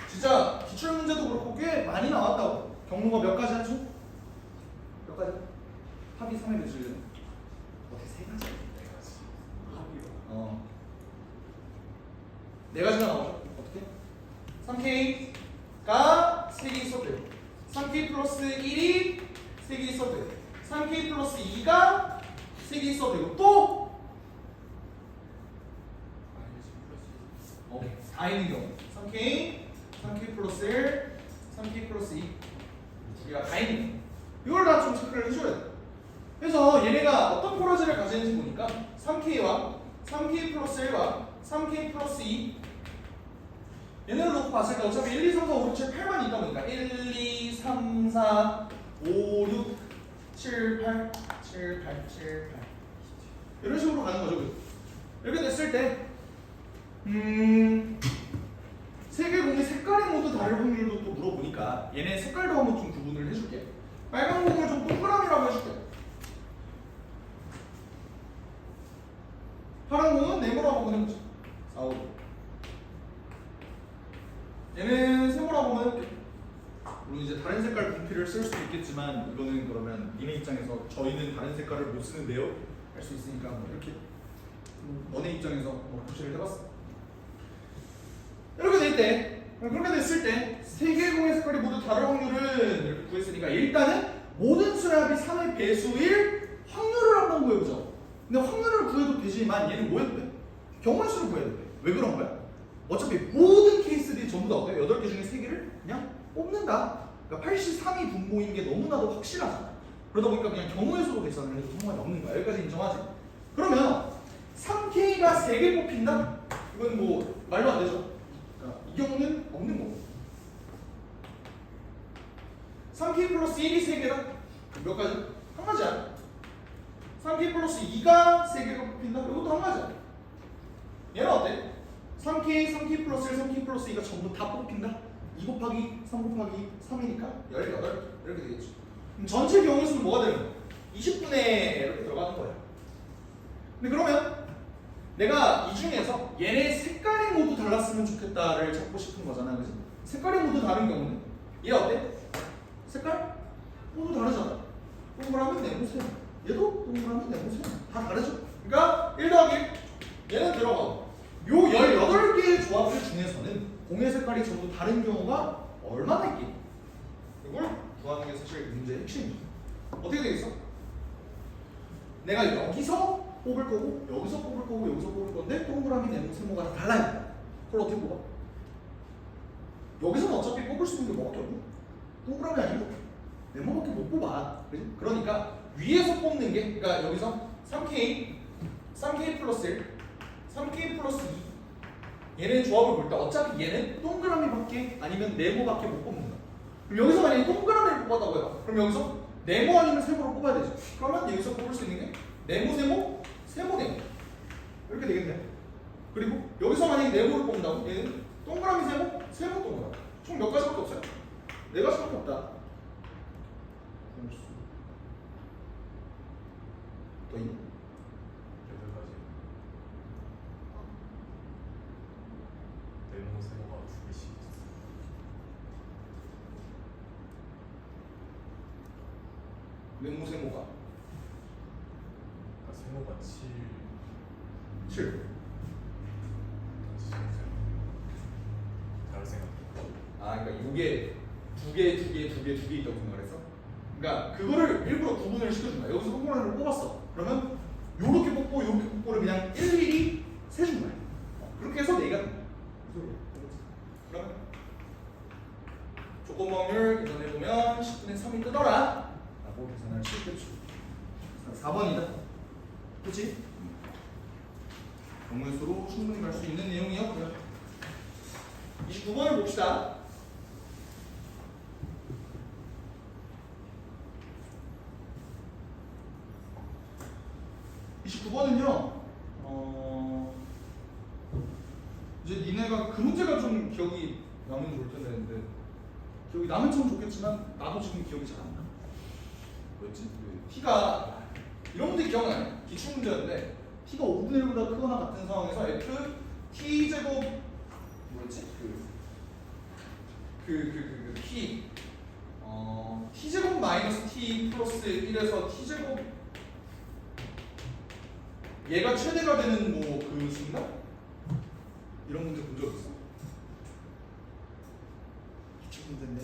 진짜 기출문제도 그렇고 꽤 많이 나왔다고. 경로가 몇 가지 하죠? 몇 가지? 합이 3의 배수는 어떻게 3가지? 4가지. 합이 4가지가 나오죠. 어떻게? 3K가 3개 있어도 돼요. 3K 플러스 1이 3개 있어도 돼요. 3K 플러스 2가 3개 있어도 되고 또 다 있는 경우 3K 플러스 1, 3K 플러스 2 두 개가 다 있는 경우 이걸 다 좀 체크를 해줘야 돼. 그래서 얘네가 어떤 포라지를 가지는지 보니까 3K와 3K 플러스 1과 3K 플러스 2 얘네를 놓고 봤을 때 어차피 1, 2, 3, 4, 5, 6, 7, 8만 있다 보니까 1, 2, 3, 4, 5, 6, 7, 8, 7, 8, 7, 8 이런 식으로 가는 거죠. 이렇게 됐을 때 세개 공의 색깔이 모두 다를 확률도 또 물어보니까 얘네 색깔도 한번 좀 구분을 해줄게. 빨간 공을 좀 동그라미라고 해줄게. 파란 공은 네모라고 한번 해보자. 4, 5. 얘는 세모라고 한번 해볼게. 물론 이제 다른 색깔 분필을 쓸 수도 있겠지만 이거는 그러면 니네 입장에서 저희는 다른 색깔을 못 쓰는데요 할 수 있으니까 뭐 이렇게 너네 입장에서 뭐 표시를 해봤어. 이렇게 될 때, 그렇게 됐을 때 세 개의 공의 색깔이 모두 다를 확률은 이렇게 구했으니까 일단은 모든 수합이 3의 배수일 확률을 한번 구해보자. 근데 확률을 구해도 되지만 얘는 뭐 해도 돼? 경우의 수를 구해야 돼. 왜 그런 거야? 어차피 모든 케이스들이 전부 다 어때? 8개 중에 3개를 그냥 뽑는다. 그러니까 83이 분모인 게 너무나도 확실하잖아. 그러다 보니까 그냥 경우의 수로 계산을 해도 상관이 없는 거야. 여기까지 인정하지? 그러면 3K가 3개 뽑힌다? 이건 뭐 말도 안 되죠. 그러니까 이 경우는 없는 거고. 3K 플러스 1이 3개다? 몇 가지? 한 가지야. 3K 플러스 2가 3개가 뽑힌다? 이것도 한 가지야. 얘는 어때? 3K 플러스 1, 3K 플러스 2가 전부 다 뽑힌다? 2 곱하기 3 곱하기 3이니까 18 이렇게 되겠죠. 그럼 전체 경우의 수는 뭐가 되는 거야? 20분의 이렇게 들어가는 거야. 근데 그러면 내가 이 중에서 얘네 색깔이 모두 달랐으면 좋겠다를 찾고 싶은 거잖아. 그지? 색깔이 모두 다른 경우는 얘 어때? 색깔? 모두 다르잖아. 동그라미 네모세. 얘도 동그라미 네모세. 다 다르죠? 그러니까 1 더하기 1 얘는 들어가고 요 18개의 조합들 중에서는 공의 색깔이 전부 다른 경우가 얼마나 있겠니? 이걸 구하는 게 사실 문제의 핵심이죠. 어떻게 되겠어? 내가 여기서 뽑을 거고 여기서 뽑을 거고 여기서 뽑을 건데 동그라미 네모 세모가 다 달라요. 그걸 어떻게 뽑아? 여기서는 어차피 뽑을 수 있는 게 뭐밖에 없고 동그라미 아니고 네모밖에 못 뽑아. 그지? 그러니까 위에서 뽑는 게 그러니까 여기서 3K 플러스 1 3K 플러스 2 얘네 조합을 볼 때 어차피 얘는 동그라미밖에 아니면 네모밖에 못 뽑는다. 그럼 여기서 만약에 동그라미를 뽑았다고 해봐. 그럼 여기서 네모 아니면 세모를 뽑아야 되죠. 그러면 여기서 뽑을 수 있는 게 네모 세모 세모 네모 이렇게 되겠네. 그리고 여기서 만약에 네모를 뽑는다고 얘는 동그라미 세모 세모 동그라미 총 몇 가지밖에 없어요? 4가지밖에 없다. 더 있니? 8가지. 네모 세모가 2개씩 있어. 네모 세모가 그러니까 세모가 7. 7 잘 생각해. 아, 그러니까 이게 두 개 있다고 생각했어? 그러니까 그거를 일부러 구분을 시켜준 거야. 여기서 동그라미를 뽑았어. 그러면 요렇게 뽑고 요렇게 뽑고를 그냥 일일이 세준 거야. 그렇게 해서 4개가 된 거야. 그러면 조건 확률 계산해보면 10분의 3이 뜨더라 라고 계산할 수 있겠죠. 4번이다. 그치? 경우의 수로 충분히 갈 수 있는 내용이었고요. 29번을 봅시다. 29번은요, 이제 니네가 그 문제가 좀 기억이 나면 좋을 텐데, 근데 기억이 나면 참 좋겠지만, 나도 지금 기억이 잘 안 나. 뭐였지? 그 T가, 이런 문제 기억나요? 기출문제였는데, T가 5분의 1보다 크거나 같은 상황에서 F, T제곱, 뭐였지? T, T제곱 마이너스 T 플러스 1에서 T제곱, 얘가 최대가 되는 뭐 그 수인가? 이런 문제 본 적 있어? 기출 문제인데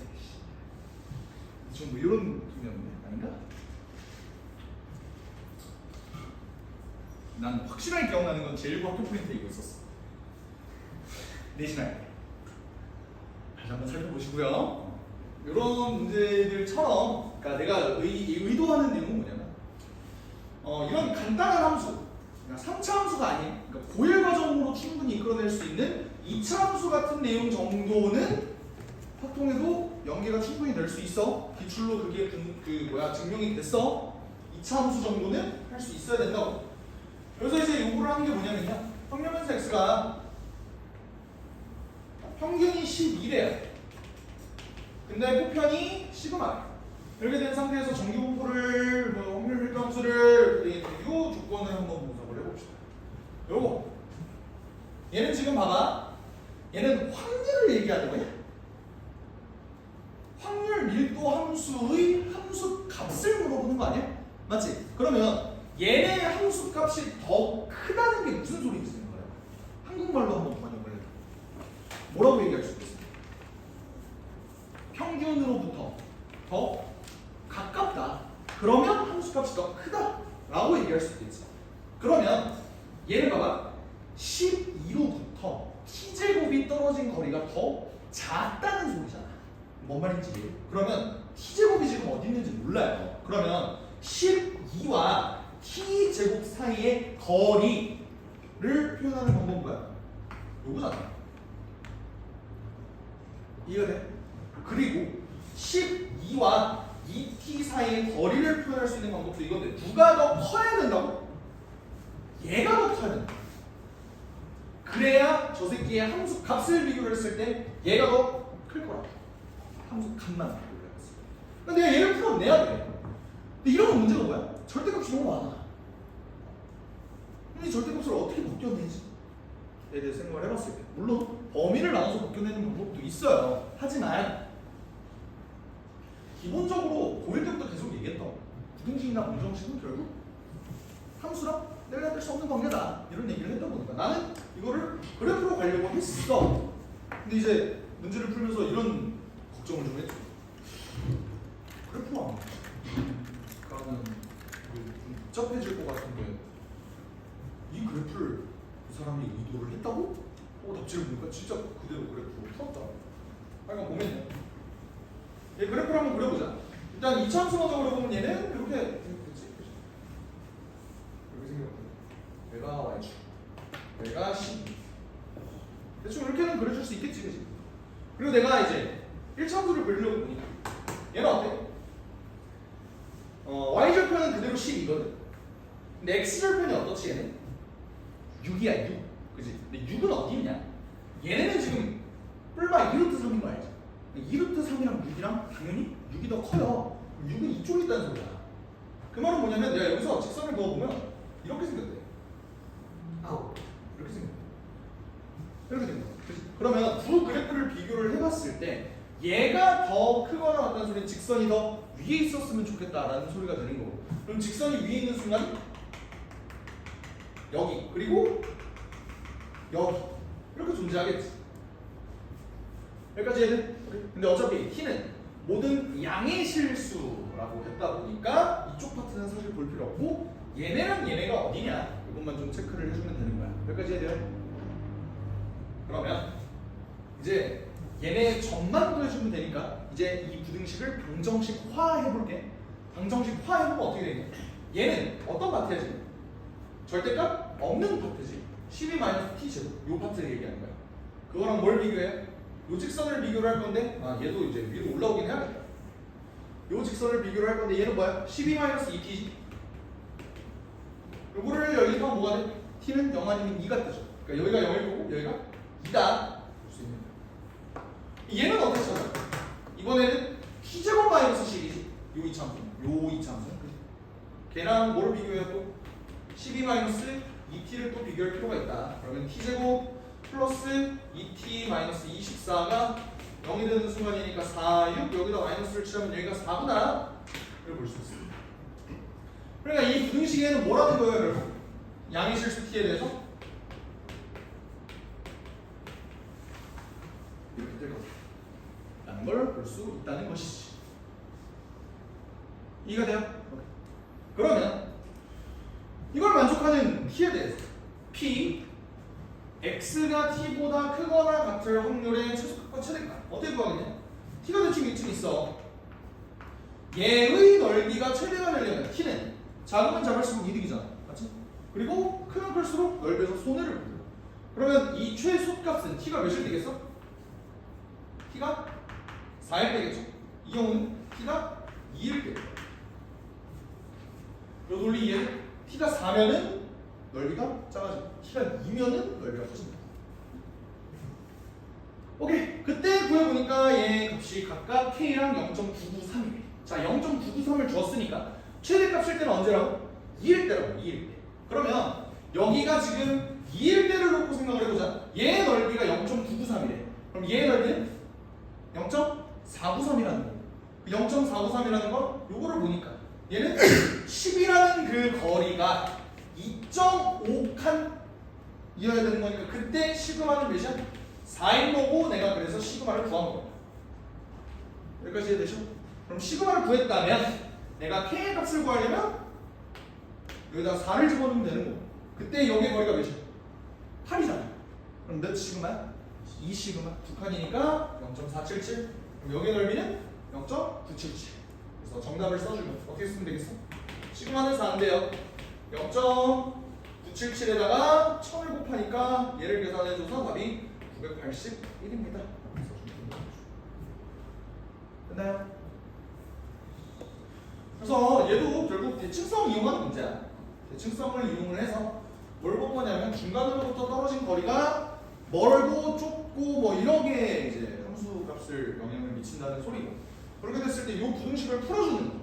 좀 뭐 이런 느낌이었는데 아닌가? 난 확실하게 기억나는 건 제1부 학교 프린트에 이거 있었어. 내신할 때. 다시 한번 살펴보시고요. 이런 문제들처럼, 그러니까 내가 의도하는 내용은 뭐냐면, 이런 간단한 함수, 그러니까 3차 함수가 아닌, 그러니까 고일 과정으로 충분히 이끌어낼 수 있는 2차 함수 같은 내용 정도는 확통해도 연계가 충분히 될 수 있어. 기출로 그게 증명이 됐어. 2차 함수 정도는 할 수 있어야 된다고. 그래서 이제 요구를 하는 게 뭐냐면요. 평면면수 x가 평균이 12래요. 근데 보편이 시그마. 이렇게 된 상태에서 정규 분포를 확률 밀도함수를 이 조건을 한번 분석을 해봅시다. 요거 얘는 지금 봐봐. 얘는 확률을 얘기하는 거야. 확률 밀도 함수의 함수 값을 물어보는 거 아니야? 맞지? 그러면 얘네 함수 값이 더 크다는 게 무슨 소리인지 생각해요. 한국말로 한번 번역을 해. 뭐라고 얘기할 수 있겠어? 평균으로부터 더 가깝다. 그러면 함수 값이 더 크다라고 얘기할 수 있겠지. 그러면 얘는 봐봐. 12로부터 t제곱이 떨어진 거리가 더 작다는 소리잖아. 뭔 말인지. 그러면 t제곱이 지금 어디 있는지 몰라요. 그러면 12와 t제곱 사이의 거리를 표현하는 방법은 뭐야? 요거잖아. 이해가 돼? 그리고 12와 2t 사이의 거리를 표현할 수 있는 방법도 이건데 누가 더 커야 된다고? 얘가 더 커야 된다. 그래야 저 새끼의 함수 값을 비교를 했을 때 얘가 더 클 거라. 함수 값만 비교를 해봤어. 근데 내가 얘를 풀어내야 돼. 근데 이런 문제가 뭐야? 절대값이 너무 많아. 근데 절대값을 어떻게 벗겨내지? 에 대해 생각을 해봤을 때 물론 범위를 나눠서 벗겨내는 방법도 있어요. 하지만 기본적으로 고일 때부터 계속 얘기했던 부등식이나 방정식은 결국 함수랑 내가 뗄 수 없는 관계다 이런 얘기를 했던 거니까 나는 이거를 그래프로 가려고 했어. 근데 이제 문제를 풀면서 이런 걱정을 좀 했죠. 그래프로 안 그러면 좀 복잡해질 것 같은데 이 그래프를 그 사람이 의도를 했다고? 답지를 보니까 진짜 그대로 그래프로 풀었다. 약간 보면요. 얘 그래프를 한번 그려보자. 일단 2차함수적으로 보면 얘는 이렇게 됐지? 이렇게 생겼거든. 얘가 y축, 얘가 12. 대충 이렇게는 그려줄 수 있겠지, 그치? 그리고 내가 이제 1차함수를 그리려고 보니까 얘는 어때? y절편은 그대로 12거든. 근데 x절편이 어떻지 얘는? 6이야 6. 그치? 근데 6은 어디 있냐? 얘네는 지금 뿔마 2루트 3인 거 알지? 2루트 3이랑 6이랑 당연히 6이 더 커요. 6은 이쪽에 있다는 소리야. 그 말은 뭐냐면 내가 여기서 직선을 그어보면 이렇게 생겼대. 이렇게 생겼대. 이렇게 된다. 그러면 두 그래프를 비교를 해봤을 때 얘가 더 크거나 같다는 소리는 직선이 더 위에 있었으면 좋겠다라는 소리가 되는 거고. 그럼 직선이 위에 있는 순간 여기 그리고 여기 이렇게 존재하겠지. 여기까지 얘는 근데 어차피 t는 모든 양의 실수라고 했다 보니까 이쪽 파트는 사실 볼 필요 없고 얘네랑 얘네가 어디냐 이것만 좀 체크를 해주면 되는 거야. 여기까지 해야 돼요. 그러면 이제 얘네 점만 구해주면 되니까 이제 이 부등식을 방정식화 해볼게. 방정식화 해보면 어떻게 되냐? 얘는 어떤 파트야 지금? 절대값 없는 파트지. 12-t 제곱 요 파트를 얘기하는 거야. 그거랑 뭘 비교해? 요 직선을 비교를 할 건데 얘도 이제 위로 올라오긴 해야겠다. 요 직선을 비교를 할 건데 얘는 뭐야? 12-2t지. 요거를 여기서 뭐가 돼? t는 0 아니면 2가 되죠. 그러니까 여기가 0일 거고 여기가 2다 볼 수 있는 거야. 얘는 어떻게 찾아? 이번에는 t제곱 마이너스 12지. 요 이차함수. 걔랑 뭐를 비교해야 또? 12-2t를 또 비교할 필요가 있다. 그러면 t제곱 플러스 2t-24가 0이 되는 순간이니까 4, 6 여기다 마이너스를 치려면 여기가 4구나 이걸 볼 수 있습니다. 그러니까 이 부등식에는 뭐라는 거예요 여러분? 양의 실수 t에 대해서 있다는 걸 볼 수 있다는 것이지. 이해가 돼요? 그러면 이걸 만족하는 t에 대해서 p x가 t보다 크거나 같을 확률의 최소값과 최대값 어떻게 구하겠냐? t가 대충 이쯤 있어. 얘의 넓이가 최대가 되려면 t는 작으면 작을수록 이득이잖아, 맞지? 그리고 크면 클수록 넓이에서 손해를 보여. 그러면 이 최소값은 t가 몇일 되겠어? t가 4일 되겠죠? 이 경우는 t가 2일 되겠죠. 요 논리 이해해? t가 4면은 넓이가 작아지고 t가 2면은 넓이가 커진다. 오케이. 그때 구해보니까 얘 값이 각각 k랑 0.993이래. 자, 0.993을 줬으니까 최대값 칠 때는 언제라고? 2일 때라고. 2일 때. 그러면 여기가 지금 2일 때를 놓고 생각을 해보자. 얘 넓이가 0.993이래. 그럼 얘 넓이는 0.493이라는 거. 0.493이라는 건 요거를 보니까 얘는 10이라는 그 거리가 2.5칸 이어야 되는 거니까 그때 시그마는 몇이야? 4인 거고 내가 그래서 시그마를 구한 거야. 여기까지 이해되죠? 그럼 시그마를 구했다면 내가 k의 값을 구하려면 여기다 4를 집어넣으면 되는 거고 그때 여기의 거리가 몇이야? 8이잖아. 그럼 몇 시그마야? 2 시그마. 두 칸이니까 0.477. 그럼 여기의 넓이는 0.977. 그래서 정답을 써주면 어떻게 쓰면 되겠어? 시그마는 4인데요. 0.977에다가 1000을 곱하니까 얘를 계산해줘서 답이 981입니다. 됐나요? 그래서 얘도 결국 대칭성 이용하는 문제야. 대칭성을 이용을 해서 뭘 본 거냐면 중간으로부터 떨어진 거리가 멀고 좁고 뭐 이런 게 이제 함수 값을 영향을 미친다는 소리고 그렇게 됐을 때 이 부등식을 풀어주는 거.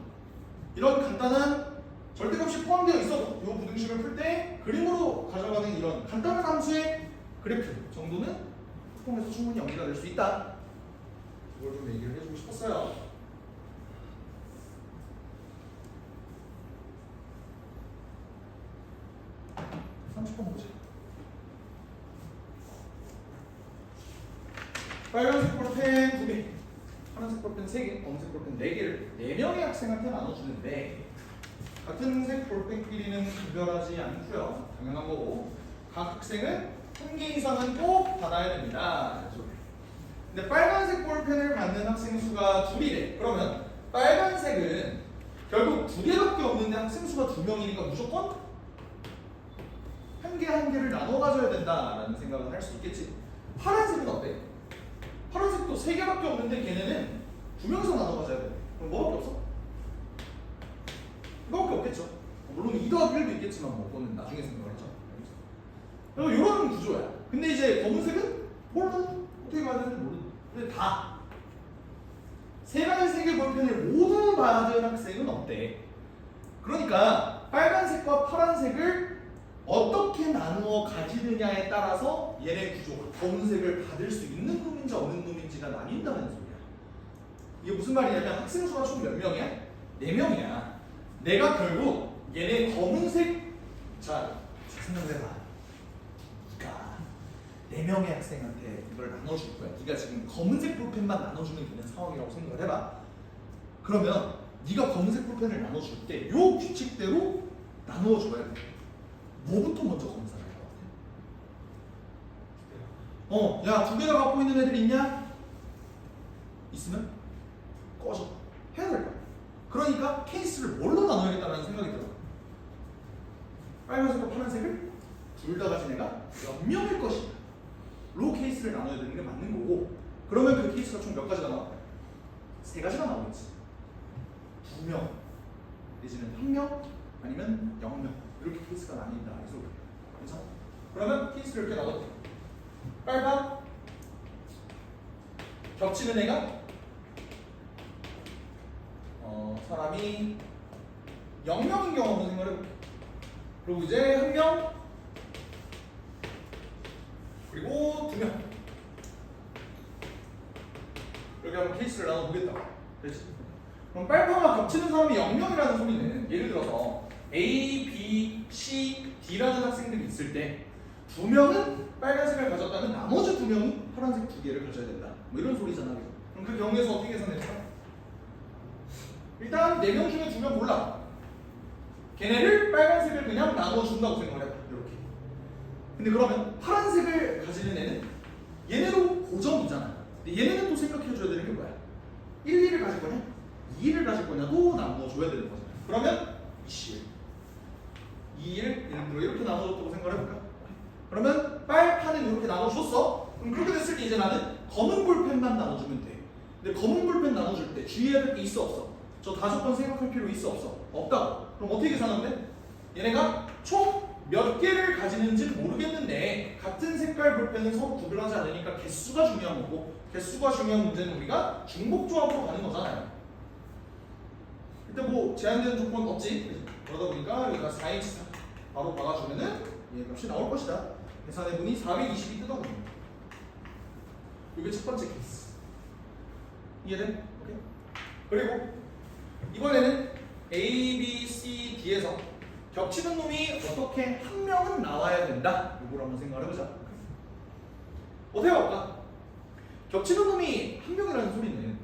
이런 간단한 절대값이 포함되어 있어도 이 부등식을 풀 때 그림으로 가져가는 이런 간단한 함수의 그래프 정도는 통해서 충분히 연기가 될 수 있다. 이걸 좀 얘기를 해주고 싶었어요. 보자. 빨간색 볼펜 2개, 파란색 볼펜 3개, 검은색 볼펜 4개를 4명의 학생한테 나눠주는데 같은 색 볼펜끼리는 구별하지 않고요. 당연한 거고 각 학생은 1개 이상은 꼭 받아야 됩니다. 근데 빨간색 볼펜을 받는 학생 수가 2이래. 그러면 빨간색은 결국 2개밖에 없는데 학생 수가 2명이니까 무조건 한 개를 나눠 가져야 된다라는 생각을 할 수 있겠지. 파란색은 어때? 파란색도 3개밖에 없는데 걔네는 2명이서 나눠 가져야 돼. 그럼 뭐밖에 없어? 이거밖에 없겠죠. 물론 2 더하기 1도 있겠지만 뭐 그거는 나중에 생각을 하죠. 그래서 이런 구조야. 근데 이제 검은색은 몰라. 어떻게 가야 되는지 모르는. 근데 다 세 가지 색의 볼펜을 모두 받은 학생은 어때? 그러니까 빨간색과 파란색을 어떻게 나누어 가지느냐에 따라서 얘네 구조가 검은색을 받을 수 있는 놈인지 없는 놈인지가 나뉜다는 소리야. 이게 무슨 말이냐면 학생 수가 총 몇 명이야? 4명이야. 내가 결국 얘네 검은색 자 생각을 해봐. 네가 4명의 학생한테 이걸 나눠줄 거야. 네가 지금 검은색 볼펜만 나눠주면 되는 상황이라고 생각을 해봐. 그러면 네가 검은색 볼펜을 나눠줄 때 요 규칙대로 나누어 줘야 돼. 뭐부터 먼저 검사를 할 것 같아? 야, 2개가 갖고 있는 애들 있냐? 있으면 꺼져. 해야 될 거야. 그러니까 케이스를 뭘로 나눠야겠다는 생각이 들어. 빨간색과 파란색을 둘 다 가진 애가 몇 명일 것이냐. 로 케이스를 나눠야 되는 게 맞는 거고 그러면 그 케이스가 총 몇 가지가 나와? 3가지가 나오겠지. 2명 내지는 1명 아니면 0명 이렇게 케이스가 나뉜다. 그래서 그러면 케이스를 이렇게 나눠. 빨간 겹치는 애가 사람이 0명인 경우 한번 생각을 해볼게. 그리고 이제 1명 그리고 2명 이렇게 한번 케이스를 나눠보겠다. 그렇지? 그럼 빨강과 겹치는 사람이 0명이라는 소리는 예를 들어서 A, B, C, D라는 학생들이 있을 때 2명은 빨간색을 가졌다면 나머지 2명이 파란색 2개를 가져야 된다. 뭐 이런 소리잖아. 그럼 그럼 그 경우에서 어떻게 계산될까? 일단 4명 중에 2명 몰라. 걔네를 빨간색을 그냥 나눠준다고 생각을 해봐. 이렇게. 근데 그러면 파란색을 가지는 애는 얘네도 고정이잖아. 근데 얘네는 또 생각해줘야 되는 게 뭐야? 1, 2를 가질 거냐? 2를 가질 거냐도 나눠줘야 되는 거잖아. 그러면 21, 2, 1 예를 들어 이렇게 나눠줬다고 생각을 해볼까? 그러면 빨파는 이렇게 나눠줬어. 그럼 그렇게 됐을 때 이제 나는 검은 볼펜만 나눠주면 돼. 근데 검은 볼펜 나눠줄 때 주의해야 될 게 있어 없어? 저 5번 생각할 필요 있어 없어? 없다고. 그럼 어떻게 계산하면 돼? 얘네가 총 몇 개를 가지는지 모르겠는데 같은 색깔 볼펜은 서로 구별하지 않으니까 개수가 중요한 거고, 개수가 중요한 문제는 우리가 중복조합으로 가는 거잖아요. 일단 뭐 제한되는 조건 없지. 그러다 보니까 여기가 4H 바로 박아주면은 얘 값이 나올 것이다. 계산해보니 420이 뜯어버립니다. 이게 첫 번째 케이스. 이해돼? 오케이? 그리고 이번에는 A, B, C, D에서 겹치는 놈이 어떻게 한 명은 나와야 된다. 이걸 한번 생각을 해보자. 어떻게 할까? 겹치는 놈이 한 명이라는 소리는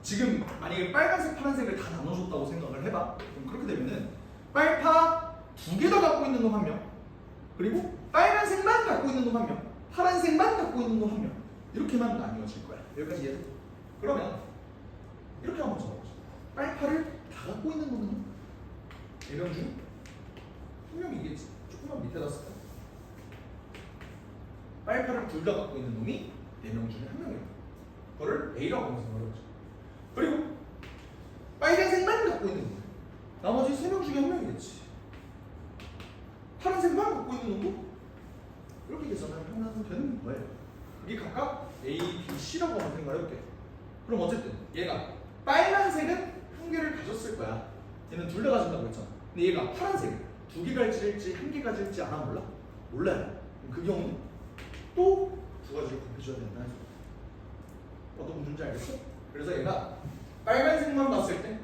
지금 만약에 빨간색, 파란색을 다 나눠줬다고 생각을 해봐. 그럼 그렇게 되면은 빨파 2개 다 갖고 있는 놈 한 명, 그리고 빨간색만 갖고 있는 놈 한 명, 파란색만 갖고 있는 놈 한 명, 이렇게만 나뉘어질 거야. 여기까지 이해돼? 그러면 이렇게 한번 적어보자. 빨파를 다 갖고 있는 놈은 4명 중 한 명이겠지. 조금만 밑에다 쓸까? 빨파를 둘 다 갖고 있는 놈이 4명 중에 한 명이야. 그거를 A라고 생각을 해보자. 그리고 빨간색만 갖고 있는 놈, 나머지 3명 중에 한 명이겠지. 파란색만 갖고 있는 놈도 이렇게 계산을 하면 되는 거예요. 이게 각각 A, B, C라고 한번 생각해볼게. 그럼 어쨌든 얘가 빨간색은 한 개를 가졌을 거야. 얘는 둘 다 가진다고 했잖아. 근데 얘가 파란색을 2개 가질지 1개 가질지 알아? 몰라? 몰라요. 그 경우는 또 2가지를 곱해줘야 된다는 소리. 어떤 문제인지 알겠어? 그래서 얘가 빨간색만 봤을 때,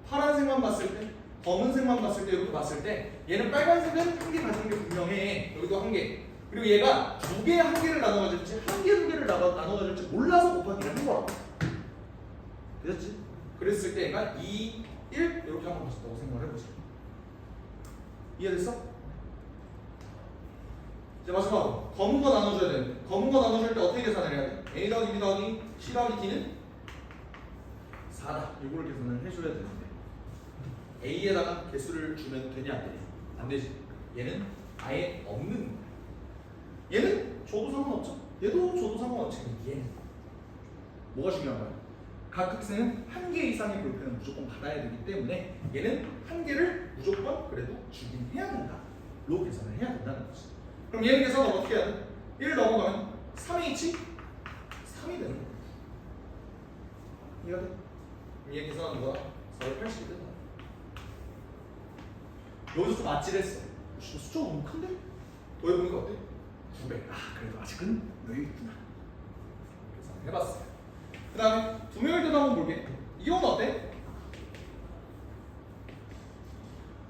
파란색만 봤을 때, 검은색만 봤을 때, 이렇게 봤을 때 얘는 빨간색은 1개 가지는 게 분명해. 여기도 1개. 그리고 얘가 2개, 1개를 나눠 가질지 1개, 2개를 나눠 가질지 몰라서 곱하기를 한 거라고. 됐지? 그랬을 때 얘가 2, 1 이렇게 한번 봤다고 생각을 해보자. 이해됐어? 이제 마지막으로 검은 거 나눠줘야 되는데, 검은 거 나눠줄 때 어떻게 계산을 해야 돼? A 더하기 B 더하기 C 더하기 D는 4다. 이거를 계산을 해줘야 되는데 A에다가 개수를 주면 되냐 안 되냐? 안 되지. 얘는 아예 없는 거야. 얘는 줘도 상관없죠. 얘도 줘도 상관없지. 얘는 뭐가 중요한 거야? 각 학생은 1개 이상의 볼펜을 무조건 받아야 되기 때문에 얘는 1개를 무조건 그래도 주긴 해야 된다. 로 계산을 해야 된다는 거지. 그럼 얘는 계산을 어떻게 해야 돼? 1 넘어가면 3H 3이 되는 거야. 이해가 돼? 그럼 얘 계산하는 거야 480이 된다. 여기서 좀 아찔했어. 숫자가 너무 큰데? 더해보니까 어때? 900. 아 그래도 아직은 여유 있구나. 계산을 해봤어요. 그 다음에 2명일 때도 한번 볼게. 이 경우는 어때?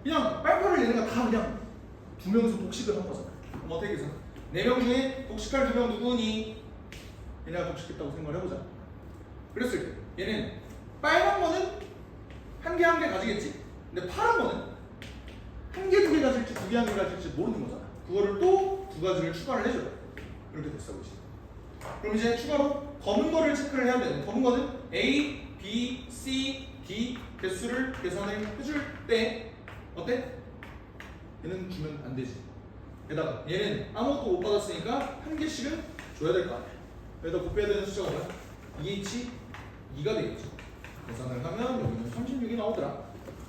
그냥 빨파를 얘네가 다 그냥 2명이서 독식을 한 거잖아. 그럼 어떻게 계산? 4명 중에 독식할 2명 누구니? 얘네가 독식했다고 생각을 해보자. 그랬을 때 얘는 빨간 거는 1개, 1개 가지겠지? 근데 파란 거는 1개, 2개 가질지 2개, 1개 가질지 모르는 거잖아. 그거를 또 2가지를 추가를 해줘요. 이렇게 됐어 보이지? 그럼 이제 추가로 검은 거를 체크를 해야 되는. 검은 거는 A, B, C, D 개수를 계산을 해줄 때 어때? 얘는 주면 안 되지. 게다가 얘는 아무것도 못 받았으니까 1개씩은 줘야 될 거 아니야. 여기다 곱해야 되는 숫자가 뭐야? 2H 2가 되겠죠. 계산을 하면 여기는 36이 나오더라.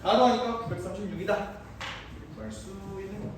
다 더하니까 936이다. 이렇게 구할 수 있는 거.